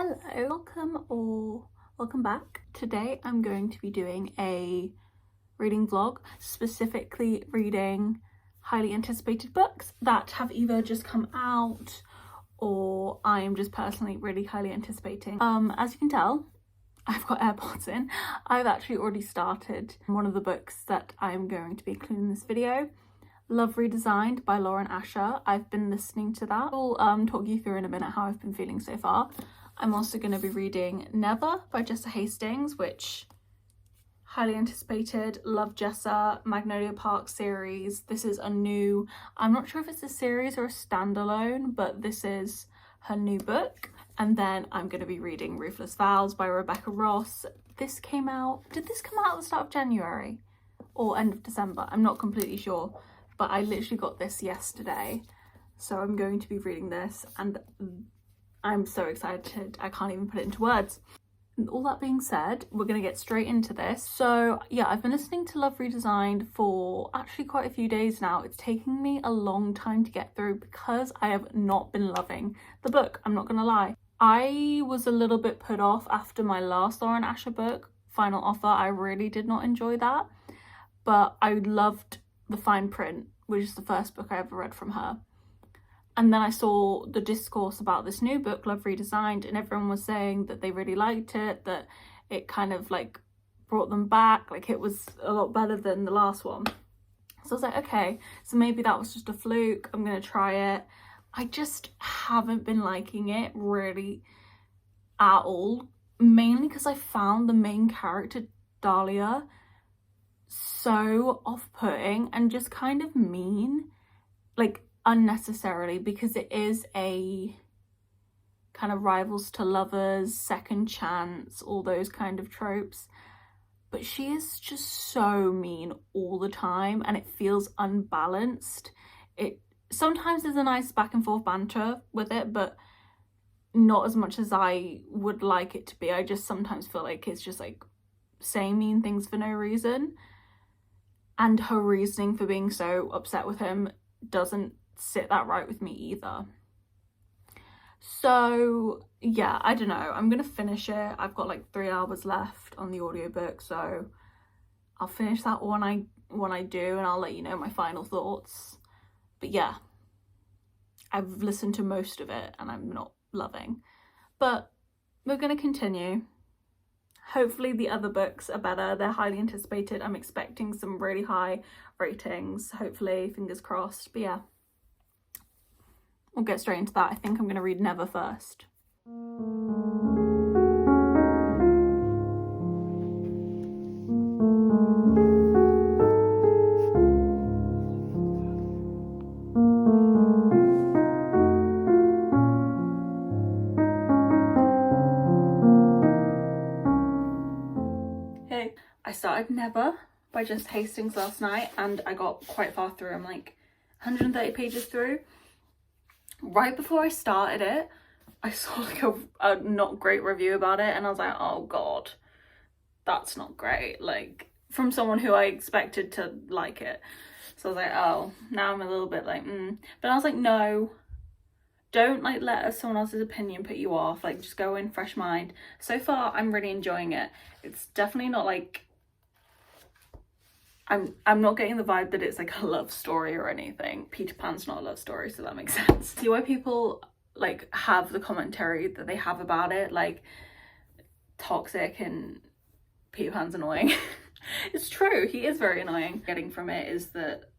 Hello, welcome back. Today I'm going to be doing a reading vlog, specifically reading highly anticipated books that have either just come out or I am just personally really highly anticipating. As you can tell, I've got AirPods in. I've actually already started one of the books that I'm going to be including in this video. Love Redesigned by Lauren Asher. I've been listening to that. I'll talk you through in a minute how I've been feeling so far. I'm also going to be reading Never by Jessa Hastings, which highly anticipated. Love Jessa, Magnolia Park series. This is a new, I'm not sure if it's a series or a standalone, but this is her new book. And then I'm going to be reading Ruthless Vows by Rebecca Ross. This came out, did this come out at the start of January or end of December? I'm not completely sure, but I literally got this yesterday. So I'm going to be reading this and I'm so excited, I can't even put it into words. And all that being said, we're going to get straight into this. So yeah, I've been listening to Love Redesigned for actually quite a few days now. It's taking me a long time to get through because I have not been loving the book, I'm not going to lie. I was a little bit put off after my last Lauren Asher book, Final Offer. I really did not enjoy that, but I loved The Fine Print, which is the first book I ever read from her. And then I saw the discourse about this new book, Love Redesigned, and everyone was saying that they really liked it, that it kind of like brought them back, like it was a lot better than the last one. So I was like, okay, so maybe that was just a fluke, I'm gonna try it. I just haven't been liking it really at all, mainly because I found the main character, Dahlia, so off-putting and just kind of mean, like unnecessarily, because it is a kind of rivals to lovers, second chance, all those kind of tropes, but she is just so mean all the time and it feels unbalanced. It sometimes there's a nice back and forth banter with it, but not as much as I would like it to be. I just sometimes feel like it's just like saying mean things for no reason, and her reasoning for being so upset with him doesn't sit that right with me either. So yeah, I don't know, I'm gonna finish it. I've got like 3 hours left on the audiobook, so I'll finish that when I do, and I'll let you know my final thoughts. But yeah, I've listened to most of it and I'm not loving, but we're gonna continue. Hopefully the other books are better. They're highly anticipated. I'm expecting some really high ratings, hopefully, fingers crossed. But yeah, we'll get straight into that. I think I'm going to read Never first. Hey, I started Never by Jessa Hastings last night and I got quite far through. I'm like 130 pages through. Right before I started it, I saw like a not great review about it and I was like, oh god, that's not great, like from someone who I expected to like it. So I was like, oh, now I'm a little bit like but I was like, no, don't like let someone else's opinion put you off, like just go in fresh mind. So far I'm really enjoying it. It's definitely not like, I'm not getting the vibe that it's like a love story or anything. Peter Pan's not a love story, so that makes sense. See why people like have the commentary that they have about it, like toxic and Peter Pan's annoying. It's true, he is very annoying. Getting from it is that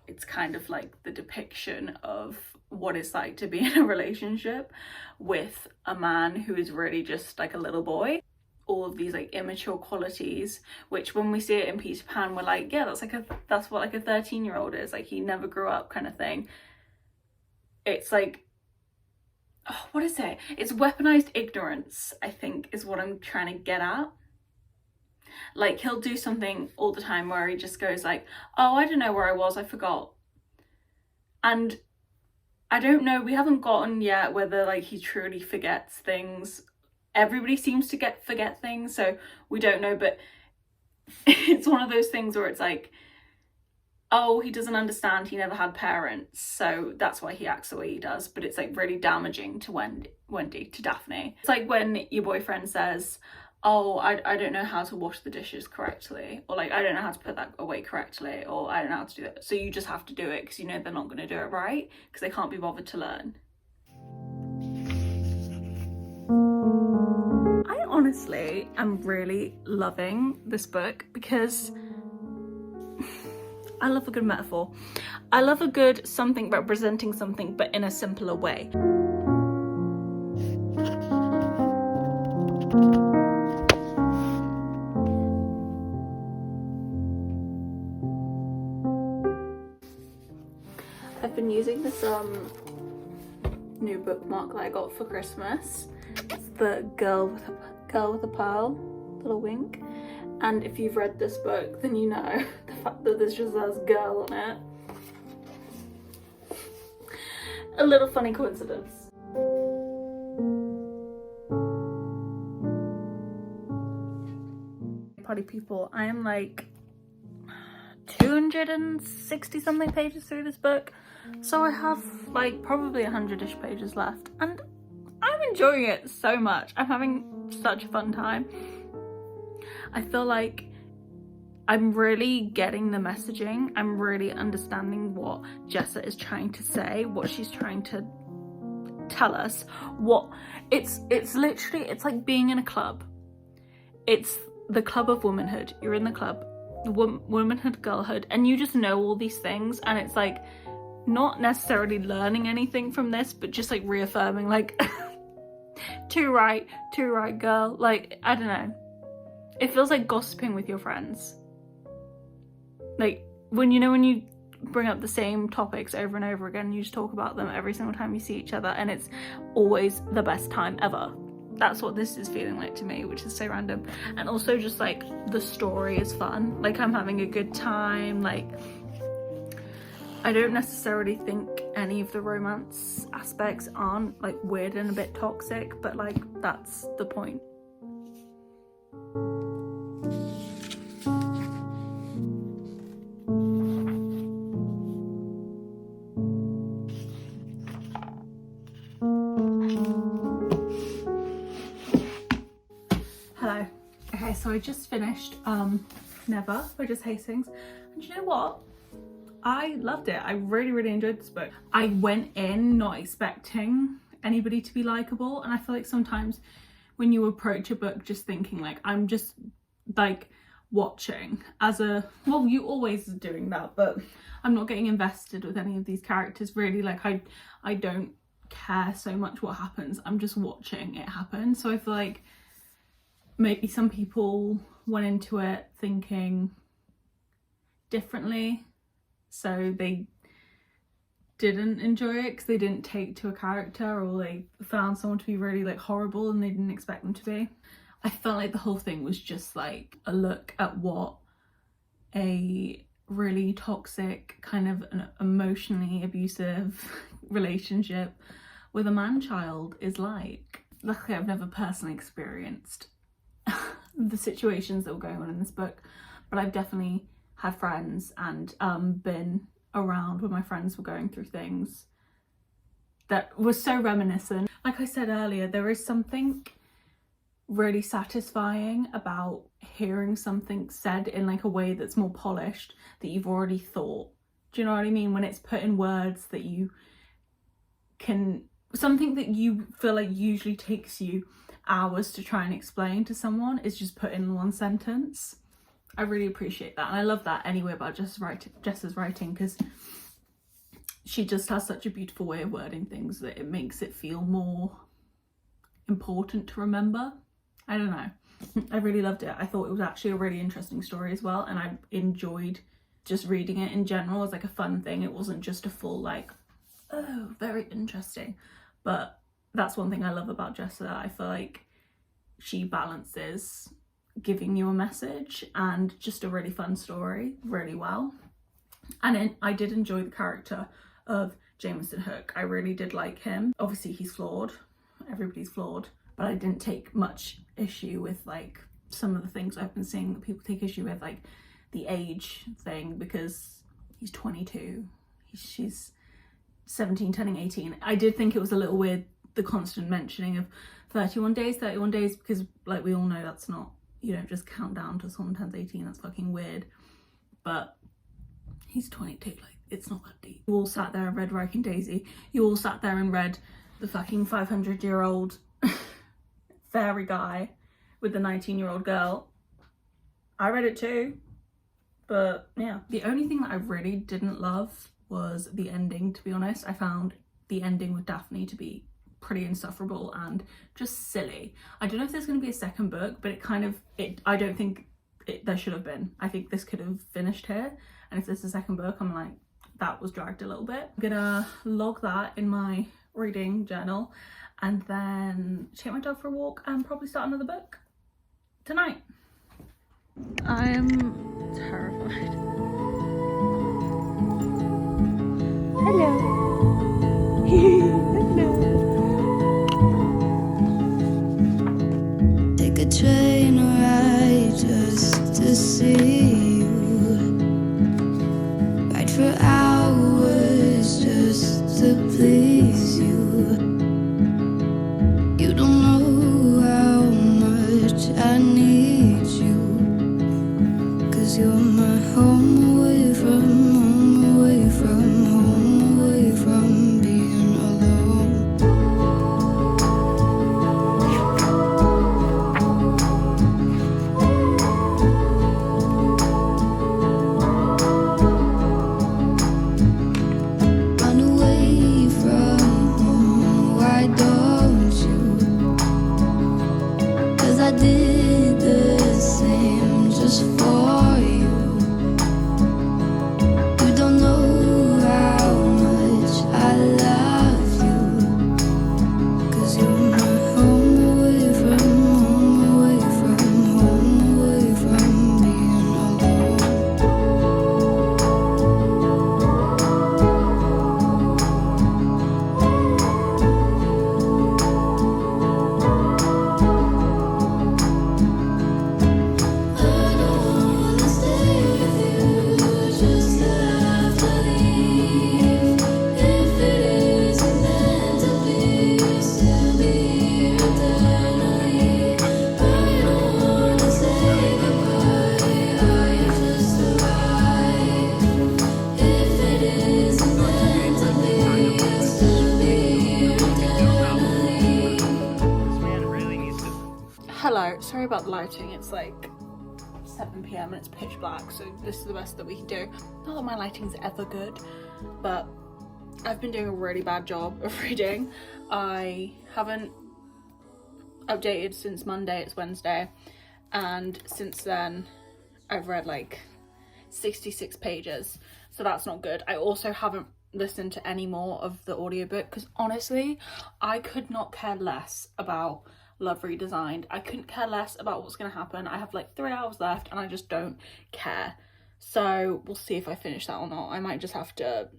it's kind of like the depiction of what it's like to be in a relationship with a man who is really just like a little boy. All of these like immature qualities, which when we see it in Peter Pan, we're like, yeah, that's what like a 13-year-old is, like he never grew up kind of thing. It's like, oh, what is it? It's weaponized ignorance, I think, is what I'm trying to get at. Like he'll do something all the time where he just goes like, oh, I don't know where I was, I forgot. And I don't know, we haven't gotten yet whether like he truly forgets things. Everybody seems to forget things, so we don't know, but it's one of those things where it's like, oh, he doesn't understand, he never had parents, so that's why he acts the way he does. But it's like really damaging to Wendy, to Daphne. It's like when your boyfriend says, oh, I don't know how to wash the dishes correctly, or like I don't know how to put that away correctly, or I don't know how to do that, so you just have to do it because you know they're not going to do it right because they can't be bothered to learn. I honestly am really loving this book because I love a good metaphor. I love a good something representing something but in a simpler way. I've been using this new bookmark that I got for Christmas. It's the girl with a pearl, little wink. And if you've read this book, then you know the fact that this just says girl on it. A little funny coincidence. Party people, I am like 260 something pages through this book, so I have like probably 100-ish pages left, and I'm enjoying it so much. I'm having such a fun time. I feel like I'm really getting the messaging. I'm really understanding what Jessa is trying to say, what she's trying to tell us. What it's literally, it's like being in a club. It's the club of womanhood. You're in the club, womanhood, girlhood, and you just know all these things, and it's like not necessarily learning anything from this, but just like reaffirming, like too right girl. Like, I don't know, it feels like gossiping with your friends, like when you bring up the same topics over and over again, you just talk about them every single time you see each other, and it's always the best time ever. That's what this is feeling like to me, which is so random. And also just like the story is fun, like I'm having a good time. Like, I don't necessarily think any of the romance aspects aren't like weird and a bit toxic, but like that's the point. Hello. Okay, so I just finished Never by Jess Hastings, and you know what? I loved it. I really enjoyed this book. I went in not expecting anybody to be likable, and I feel like sometimes when you approach a book just thinking like I'm just like watching as a, well, you always are doing that, but I'm not getting invested with any of these characters really. Like I don't care so much what happens, I'm just watching it happen. So I feel like maybe some people went into it thinking differently, so they didn't enjoy it because they didn't take to a character, or they found someone to be really like horrible and they didn't expect them to be. I felt like the whole thing was just like a look at what a really toxic, kind of an emotionally abusive relationship with a man-child is like. Luckily I've never personally experienced the situations that were going on in this book, but I've definitely had friends and been around when my friends were going through things that was so reminiscent. Like I said earlier, there is something really satisfying about hearing something said in like a way that's more polished, that you've already thought. Do you know what I mean? When it's put in words that you can, something that you feel like usually takes you hours to try and explain to someone is just put in one sentence. I really appreciate that, and I love that anyway about Jessa's writing, because she just has such a beautiful way of wording things that it makes it feel more important to remember. I don't know, I really loved it. I thought it was actually a really interesting story as well, and I enjoyed just reading it in general as like a fun thing. It wasn't just a full like, oh, very interesting. But that's one thing I love about Jessa. I feel like she balances giving you a message and just a really fun story really well. And I did enjoy the character of Jameson Hook. I really did like him. Obviously he's flawed, everybody's flawed, but I didn't take much issue with like some of the things I've been seeing that people take issue with, like the age thing, because he's 22. She's 17 turning 18. I did think it was a little weird, the constant mentioning of 31 days, because like we all know that's not, you don't just count down till someone turns 18. That's fucking weird. But he's 22, like it's not that deep. You all sat there and read Writing Daisy. You all sat there and read the fucking 500-year-old fairy guy with the 19-year-old girl. I read it too, but yeah. The only thing that I really didn't love was the ending, to be honest. I found the ending with Daphne to be pretty insufferable and just silly. I don't know if there's going to be a second book, but I don't think there should have been. I think this could have finished here, and if there's a second book, I'm like, that was dragged a little bit. I'm gonna log that in my reading journal and then take my dog for a walk and probably start another book tonight. I'm terrified. Hello. Hello. Take a train ride just to see you. Ride for hours just to please you. You don't know how much I need you. 'Cause you're my home away from home, away from home, away from being alone. Run away from home, why don't you? 'Cause I did the same just for you. You don't know how much I love you. 'Cause you're my home away from home, away from home, away from being alone. I don't wanna stay with you, just have to leave. If it isn't meant to be, you'll still be here eternally. I don't wanna say goodbye, I just arrive. If it isn't meant to be, you'll still be here eternally. Hello, sorry about the lighting. It's like 7 p.m. and it's pitch black, so this is the best that we can do. Not that my lighting's ever good, but I've been doing a really bad job of reading. I haven't updated since Monday, it's Wednesday, and since then I've read like 66 pages, so that's not good. I also haven't listened to any more of the audiobook because honestly I could not care less about Love Redesigned. I couldn't care less about what's going to happen. I have like 3 hours left and I just don't care, so we'll see if I finish that or not. I might just have to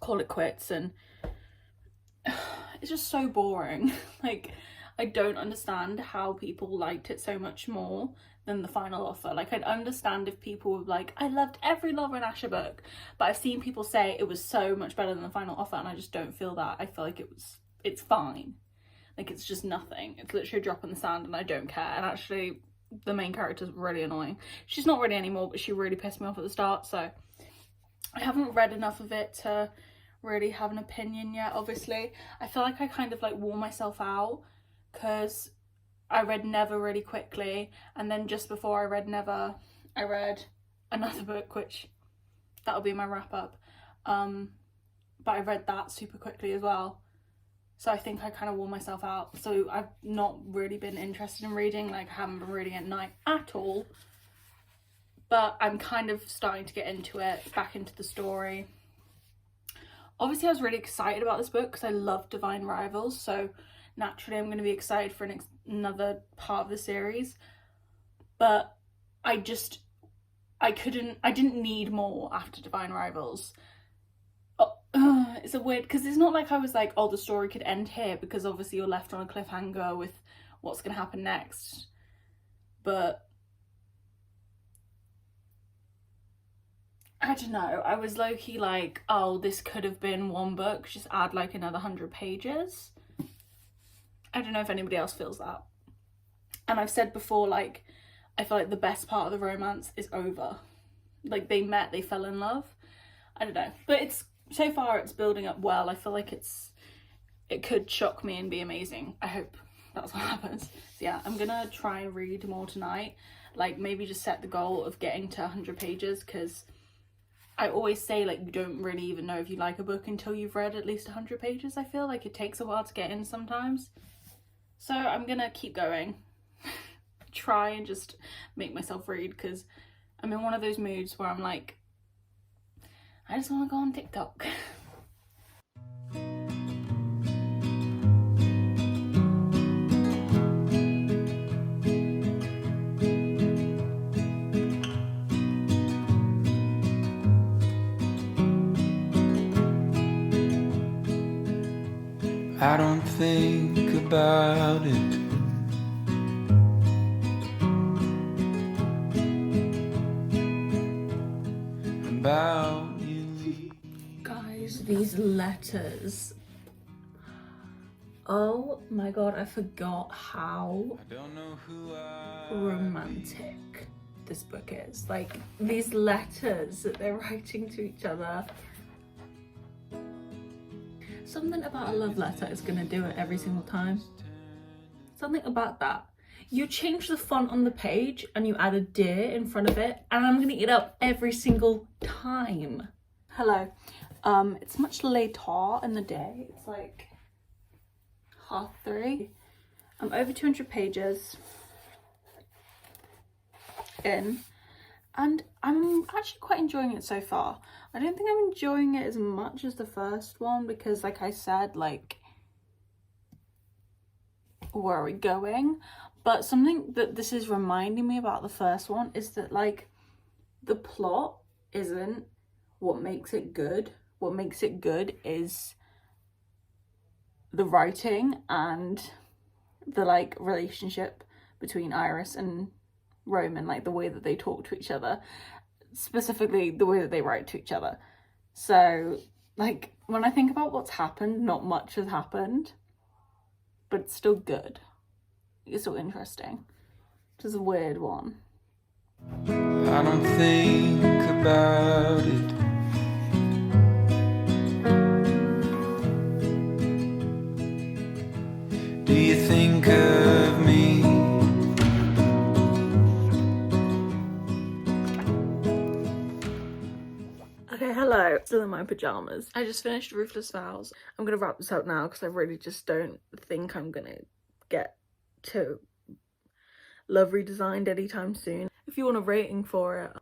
call it quits, and it's just so boring. Like, I don't understand how people liked it so much more than The Final Offer. Like, I'd understand if people were like, I loved every Laura and Asher book, but I've seen people say it was so much better than The Final Offer, and I just don't feel that. I feel like it's fine. Like, it's just nothing. It's literally a drop in the sand and I don't care. And actually, the main character's really annoying. She's not really anymore, but she really pissed me off at the start, so I haven't read enough of it to really have an opinion yet, obviously. I feel like I kind of like wore myself out because I read Never really quickly, and then just before I read Never, I read another book, which that'll be my wrap up. But I read that super quickly as well. So I think I kind of wore myself out. So I've not really been interested in reading. Like, I haven't been reading at night at all. But I'm kind of starting to get into it, back into the story. Obviously, I was really excited about this book because I love Divine Rivals. So naturally, I'm going to be excited for another part of the series. But I didn't need more after Divine Rivals. It's a weird, because it's not like I was like, oh, the story could end here, because obviously you're left on a cliffhanger with what's going to happen next. But I don't know, I was low-key like, oh, this could have been one book, just add like another 100 pages. I don't know if anybody else feels that. And I've said before, like, I feel like the best part of the romance is over. Like, they met, they fell in love. I don't know, but it's, so far it's building up well. I feel like it could shock me and be amazing. I hope that's what happens. So yeah, I'm gonna try and read more tonight. Like, maybe just set the goal of getting to 100 pages, because I always say, like, you don't really even know if you like a book until you've read at least 100 pages. I feel like it takes a while to get in sometimes. So I'm gonna keep going. Try and just make myself read, because I'm in one of those moods where I'm like, I just want to go on TikTok. I don't think about it. About you. Guys, these letters. Oh my god, I forgot how I don't know who romantic this book is. Like, these letters that they're writing to each other. Something about a love letter is gonna do it every single time. Something about that. You change the font on the page and you add a deer in front of it, and I'm gonna eat up every single time. Hello. It's much later in the day. It's like 3:30. I'm over 200 pages in, and I'm actually quite enjoying it so far. I don't think I'm enjoying it as much as the first one, because like I said, like, where are we going? But something that this is reminding me about the first one is that, like, the plot isn't what makes it good. What makes it good is the writing and the, like, relationship between Iris and Roman, like the way that they talk to each other, specifically the way that they write to each other. So, like, when I think about what's happened, not much has happened, but it's still good. It's still interesting. Which is a weird one. I don't think about it. Do you think of me? Okay, hello. Still in my pajamas. I just finished Ruthless Vows. I'm gonna wrap this up now because I really just don't think I'm gonna get to Love Redesigned anytime soon. If you want a rating for it,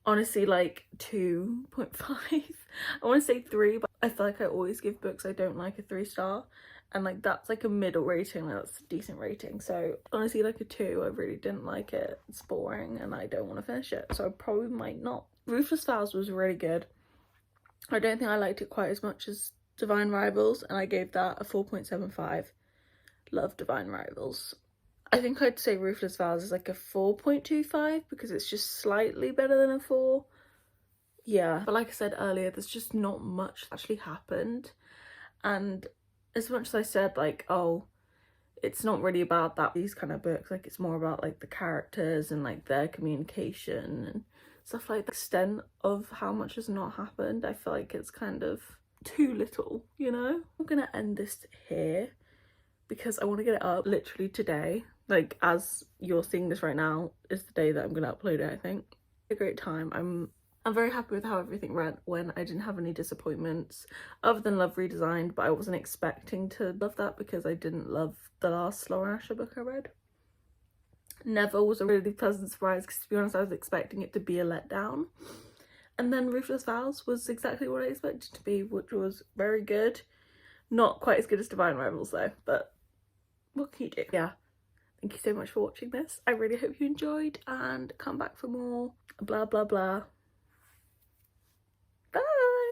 honestly, like 2.5. I want to say 3, but I feel like I always give books I don't like a 3-star, and like that's like a middle rating. Like, that's a decent rating. So honestly, like a 2. I really didn't like it. It's boring and I don't want to finish it, so I probably might not. Ruthless Vows was really good. I don't think I liked it quite as much as Divine Rivals, and I gave that a 4.75. Love Divine Rivals. I think I'd say Ruthless Vows is like a 4.25 because it's just slightly better than a 4. Yeah, but like I said earlier, there's just not much that actually happened. And as much as I said, like, oh, it's not really about that, these kind of books, like, it's more about like the characters and like their communication and stuff like the extent of how much has not happened. I feel like it's kind of too little, you know? I'm gonna end this here because I want to get it up literally today. Like, as you're seeing this right now is the day that I'm gonna upload it, I think. A great time. I'm very happy with how everything went when I didn't have any disappointments other than Love Redesigned, but I wasn't expecting to love that because I didn't love the last Sloan Asher book I read. Never was a really pleasant surprise because, to be honest, I was expecting it to be a letdown. And then Ruthless Vows was exactly what I expected it to be, which was very good. Not quite as good as Divine Rivals though, but what can you do? Yeah. Thank you so much for watching this. I really hope you enjoyed, and come back for more blah blah blah.